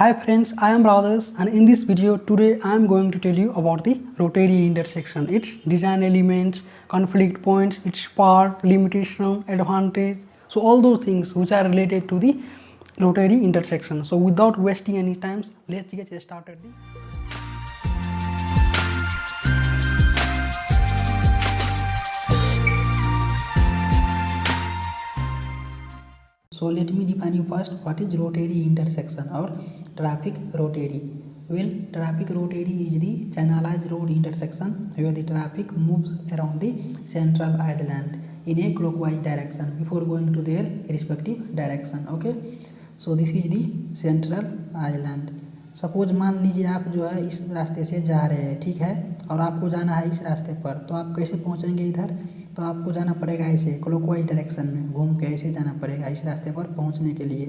Hi friends, I am Radhas, and in this video today I am going to tell you about the rotary intersection, its design elements, conflict points, its part, limitation, advantage, so all those things which are related to the rotary intersection. So without wasting any time, let's get started. So let me define you first what is rotary intersection or traffic rotary. Well, traffic rotary is the channelized road intersection where the traffic moves around the central island in a clockwise direction before going to their respective direction. Okay, so this is the central island. Suppose मान लीजिए आप जो है इस रास्ते से जा रहे हैं, ठीक है, और आपको जाना है इस रास्ते पर, तो आप कैसे पहुंचेंगे इधर? तो आपको जाना पड़ेगा ऐसे क्लॉकवाइज डायरेक्शन में घूम के ऐसे जाना पड़ेगा इस रास्ते पर पहुंचने के लिए,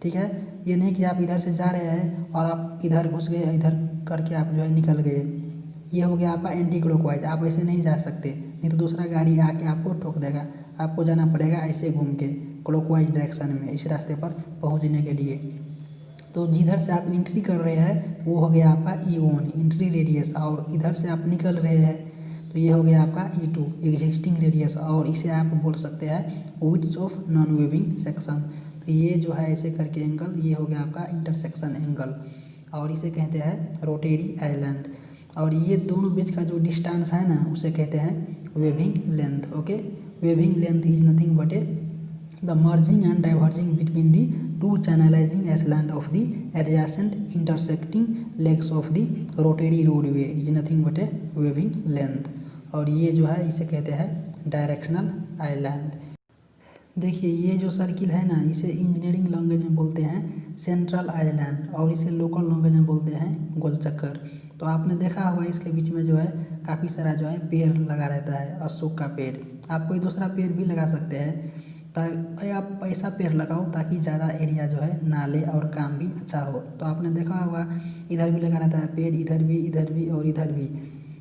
ठीक है। ये नहीं कि आप इधर से जा रहे हैं और आप इधर घुस गए, इधर करके आप जो है निकल गए, ये हो गया आपका एंटी क्लॉकवाइज। आप ऐसे नहीं जा सकते, नहीं तो दूसरा गाड़ी आके आपको ठोक देगा। आपको जाना पड़ेगा ऐसे घूम के क्लॉकवाइज डायरेक्शन में इस रास्ते पर पहुँचने के लिए। तो जिधर से आप एंट्री कर रहे हैं वो हो गया आपका E1 एंट्री रेडियस, और इधर से आप निकल रहे हैं तो ये हो गया आपका E2 एग्जिस्टिंग रेडियस, और इसे आप बोल सकते हैं width of non waving section. तो ये जो है ऐसे करके एंगल, ये हो गया आपका इंटरसेक्शन एंगल, और इसे कहते हैं रोटेरी आइलैंड। और ये दोनों बीच का जो डिस्टेंस है ना उसे कहते हैं waving length. Okay, waving length is nothing but the merging and diverging between the two channelizing island of the adjacent intersecting legs of the rotary roadway is nothing but a waving length। और ये जो है इसे कहते हैं directional island. देखिए ये जो सर्किल है ना इसे इंजीनियरिंग लैंग्वेज में बोलते हैं सेंट्रल आइलैंड, और इसे लोकल लैंग्वेज में बोलते हैं गोल चक्कर। तो आपने देखा होगा इसके बीच में जो है काफ़ी सारा जो है पेड़ लगा रहता है, अशोक का पेड़। आप कोई दूसरा पेड़ भी लगा सकते हैं, आप ऐसा पेड़ लगाओ ताकि ज़्यादा एरिया जो है ना ले और काम भी अच्छा हो। तो आपने देखा होगा इधर भी लगा रहता है पेड़, इधर भी और इधर भी।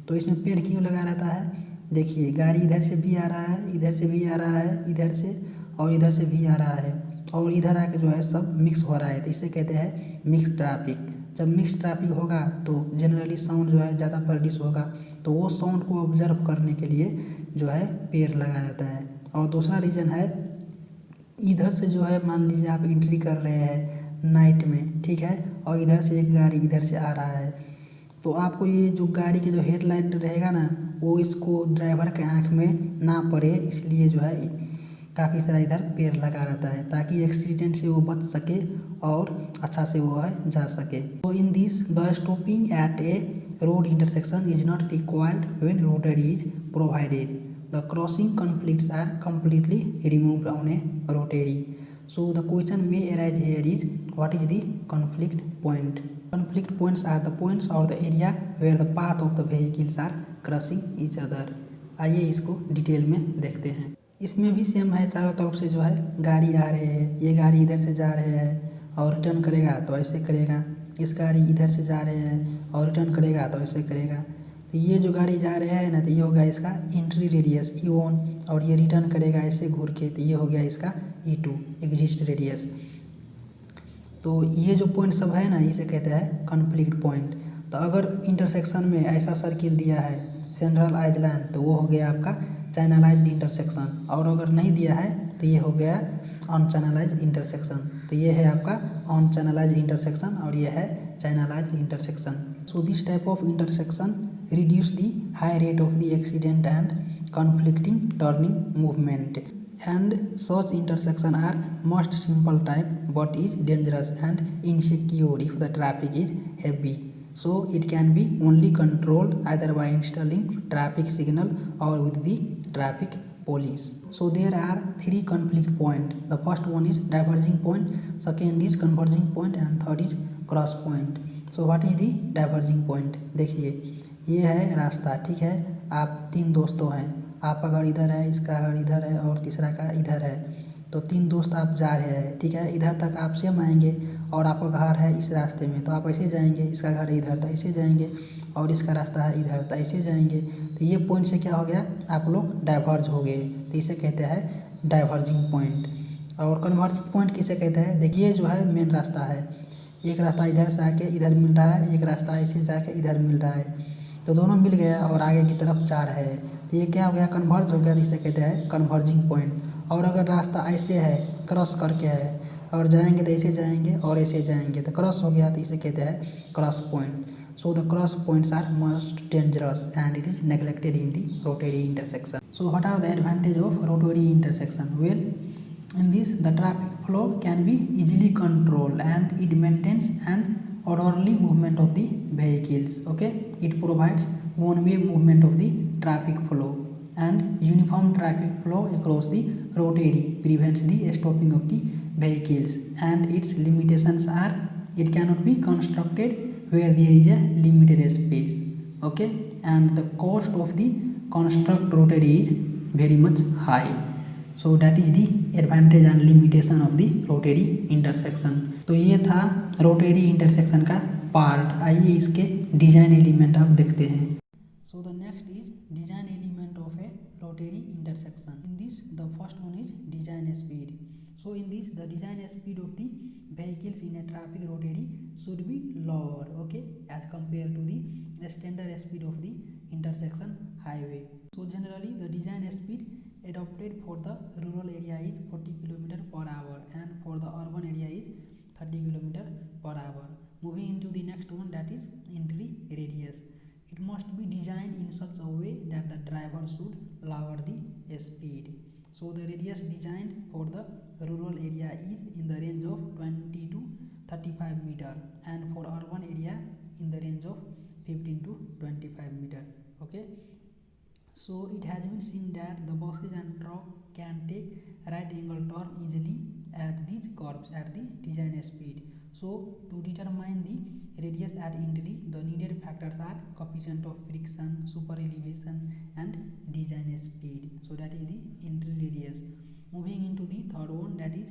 तो इसमें पेड़ क्यों लगा रहता है? देखिए गाड़ी इधर से भी आ रहा है, इधर से भी आ रहा है, इधर से और इधर से भी आ रहा है, और इधर आके जो है सब मिक्स हो रहा है, तो इसे कहते हैं मिक्स ट्रैफिक। जब मिक्स ट्रैफिक होगा तो जनरली साउंड जो है ज़्यादा प्रोड्यूस होगा, तो वो साउंड को ऑब्जर्व करने के लिए जो है पेड़ लगा रहता है। और दूसरा रीज़न है इधर से जो है मान लीजिए आप एंट्री कर रहे हैं नाइट में, ठीक है, और इधर से एक गाड़ी इधर से आ रहा है, तो आपको ये जो गाड़ी के जो हेडलाइट रहेगा ना वो इसको ड्राइवर के आँख में ना पड़े, इसलिए जो है काफ़ी सारा इधर पेड़ लगा रहता है ताकि एक्सीडेंट से वो बच सके और अच्छा से वो है जा सके। तो in this the stopping eight A road intersection is not required when rotary is provided. The crossing conflicts are completely removed on a rotary. So the question may arise here is what is the conflict point? Conflict points are the points or the area where the path of the vehicles are crossing each other. आइए इसको detail में देखते हैं। इसमें भी same है, चारों तरफ से जो है गाड़ी आ रहे हैं, ये गाड़ी इधर से जा रहे हैं और रिटर्न करेगा तो ऐसे करेगा, इस गाड़ी इधर से जा रहे हैं और रिटर्न करेगा तो ऐसे करेगा। तो ये जो गाड़ी जा रहे हैं ना तो ये हो गया इसका एंट्री रेडियस E1, और ये रिटर्न करेगा ऐसे घूर के, तो ये हो गया इसका E2 एग्जिस्ट रेडियस। तो ये जो पॉइंट सब है ना इसे कहते हैं कॉन्फ्लिक्ट पॉइंट। तो अगर इंटरसेक्शन में ऐसा सर्किल दिया है सेंट्रल आइलैंड तो वो हो गया आपका चैनलाइज्ड इंटरसेक्शन, और अगर नहीं दिया है तो ये हो गया अनचैनलाइज्ड इंटरसेक्शन। तो ये है आपका अनचैनलाइज्ड इंटरसेक्शन और ये है channelised intersection. So this type of intersection reduce the high rate of the accident and conflicting turning movement, and such intersection are most simple type but is dangerous and insecure if the traffic is heavy. So it can be only controlled either by installing traffic signal or with the traffic police. So there are three conflict point. The first one is diverging point, second is converging point, and third is cross point. So what is the diverging point? देखिए ये है रास्ता, ठीक है, आप तीन दोस्तों हैं, आपका घर इधर है, इसका घर इधर है और तीसरा का इधर है। तो तीन दोस्त आप जा रहे हैं, ठीक है, इधर तक आप सेम आएंगे और आपका घर है इस रास्ते में, तो आप ऐसे जाएंगे, इसका घर इधर था ऐसे जाएंगे, और इसका रास्ता है इधर था ऐसे जाएंगे। तो ये पॉइंट से क्या हो गया, आप लोग डाइवर्ज हो गए, तो इसे कहते हैं डाइवर्जिंग पॉइंट। और कन्वर्जिंग पॉइंट किसे कहते हैं? देखिए जो है मेन रास्ता है, एक रास्ता इधर से आके इधर मिल रहा है, एक रास्ता ऐसे जाके इधर मिल रहा है, तो दोनों मिल गया और आगे की तरफ जा रहे हैं, तो ये क्या हो गया, कन्वर्ज हो गया, इसे कहते हैं कन्वर्जिंग पॉइंट। और अगर रास्ता ऐसे है, क्रॉस करके है, और जाएंगे तो ऐसे जाएंगे और ऐसे जाएंगे, तो क्रॉस हो गया, तो इसे कहते हैं cross point. So the cross points are most dangerous and it is neglected in the rotary intersection. So what are the advantage of rotary intersection? Well, in this the traffic flow can be easily controlled and it maintains an orderly movement of the vehicles. Okay, it provides one-way movement of the traffic flow and uniform traffic flow across the rotary prevents the stopping of the vehicles, and its limitations are it cannot be constructed where there is a limited space. Okay, and the cost of the construct rotary is very much high. So that is the advantage and limitation of the rotary intersection. तो ये था rotary intersection का part. आइए इसके design element आप देखते हैं। So the next is design element of a rotary intersection. In this the first one is design speed. So in this the design speed of the vehicles in a traffic rotary should be lower, okay, as compared to the standard speed of the intersection highway. So generally the design speed adopted for the rural area is 40 km per hour and for the urban area is 30 km per hour. Moving into the next one, that is entry radius. It must be designed in such a way that the driver should lower the speed. So the radius designed for the rural area is in the range of 20 to 35 meter and for urban area in the range of 15 to 25 meter. Okay, so it has been seen that the buses and truck can take right angle turn easily at these curves at the design speed. So to determine the radius at entry, the needed factors are coefficient of friction, super elevation and design speed. So that is the entry radius. Moving into the third one, that is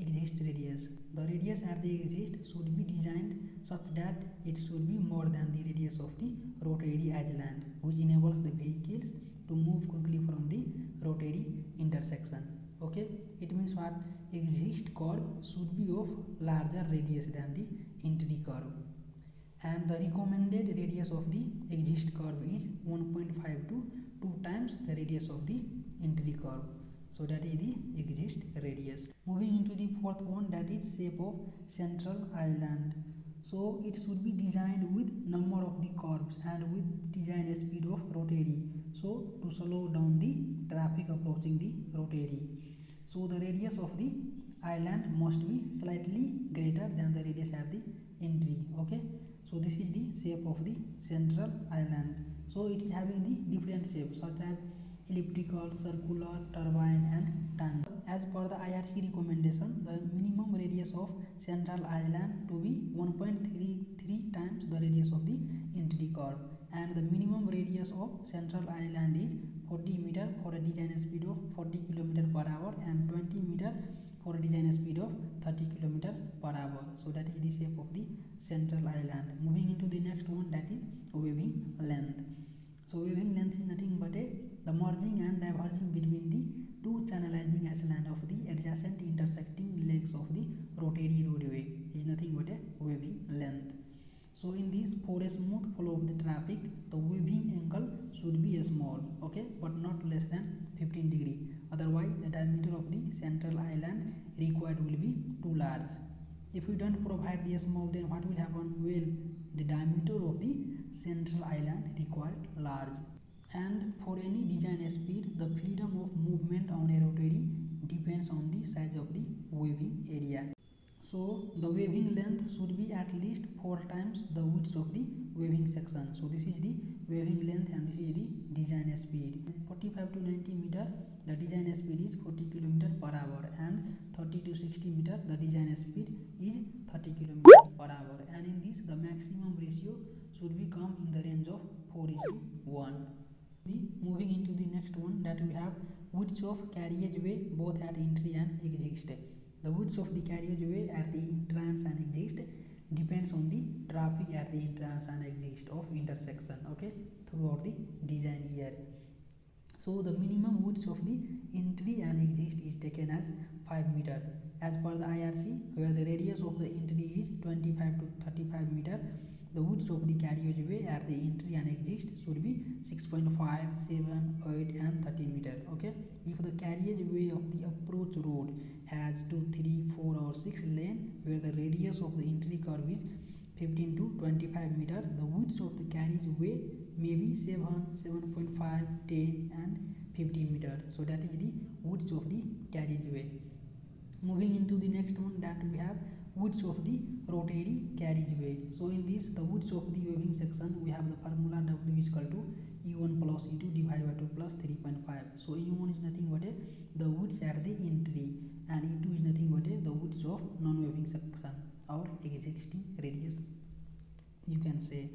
exit radius. The radius at the exit should be designed such that it should be more than the radius of the rotary island, which enables the vehicles to move quickly from the rotary intersection. Okay, it means what? Exit curve should be of larger radius than the entry curve, and the recommended radius of the exit curve is 1.5 to 2 times the radius of the entry curve. So that is the exit radius. Moving into the fourth one, that is shape of central island. So it should be designed with number of the curves and with design speed of rotary, so to slow down the traffic approaching the rotary. So the radius of the island must be slightly greater than the radius at the entry. Okay, so this is the shape of the central island. So it is having the different shapes such as elliptical, circular, turbine and tangent. As per the IRC recommendation, the minimum radius of central island to be 1.33 times the radius of the entry curve, and the minimum radius of central island is 40 meter for a design speed of 40 km per hour and 20 meter for a design speed of 30 km per hour. So that is the shape of the central island. Moving into the next one, that is waving length. So waving length is nothing but the merging and diverging between the two channelizing island of the adjacent intersecting legs of the rotary roadway is nothing but a waving length. So in this, for a smooth flow of the traffic, the waving angle should be small, okay, but not less than 15 degree. Otherwise, the diameter of the central island required will be too large. If we don't provide the small, then what will happen? Well, the diameter of the central island required large. And for any design speed, the freedom of movement on a rotary depends on the size of the waving area. So the waving length should be at least 4 times the width of the waving section. So this is the waving length and this is the design speed. 45 to 90 meter, the design speed is 40 km per hour, and 30 to 60 meter, the design speed is 30 km per hour. And in this, the maximum ratio should be come in the range of 4:1. Moving into the next one, that we have width of carriageway both at entry and exit. The width of the carriageway at the entrance and exit depends on the traffic at the entrance and exit of intersection, okay, throughout the design year. So the minimum width of the entry and exit is taken as 5 meter, as per the IRC, where the radius of the entry is 25 to 35 meter, the width of the carriageway at the entry and exit should be 6.5, 7, 8 and 13 meter. Okay, if the carriageway of the approach road has 2, 3, 4 or 6 lane, where the radius of the entry curve is 15 to 25 meter, the width of the carriageway may be 7, 7.5, 10 and 15 meter. So that is the width of the carriageway. Moving into the next one, that we have width of the rotary carriageway. So in this, the width of the waving section, we have the formula W is equal to E1 plus E2 divided by 2 plus 3.5. So E1 is nothing but the width at the entry, and E2 is nothing but the width of non-waving section or existing radius, you can say.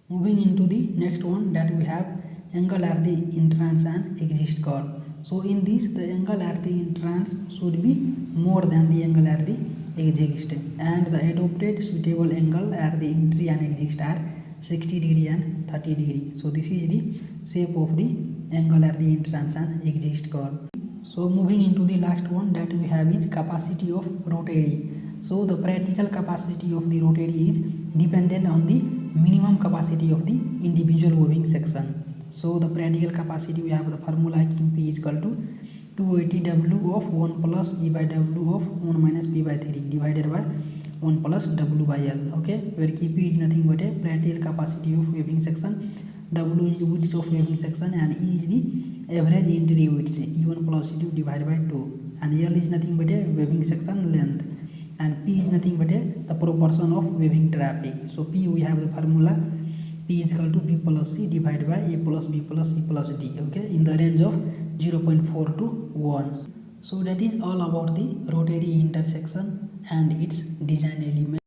Moving into the next one, that we have angle at the entrance and exit curve. So in this, the angle at the entrance should be more than the angle at the exit, and the adopted suitable angle at the entry and exit are 60 degree and 30 degree. So this is the shape of the angle at the entrance and exit curve. So moving into the last one, that we have is capacity of rotary. So the practical capacity of the rotary is dependent on the minimum capacity of the individual waving section. So the practical capacity, we have the formula QP is equal to 280 W of 1 plus E by W of 1 minus P by 3 divided by 1 plus W by L. Okay, where QP is nothing but a practical capacity of waving section, W is width of waving section, and E is the average entry width, E1 plus E2 divided by 2, and L is nothing but a waving section length, and P is nothing but the proportion of waving traffic. So P, we have the formula P is equal to B plus C divided by A plus B plus C plus D. Okay, in the range of 0.4 to 1. So that is all about the rotary intersection and its design element.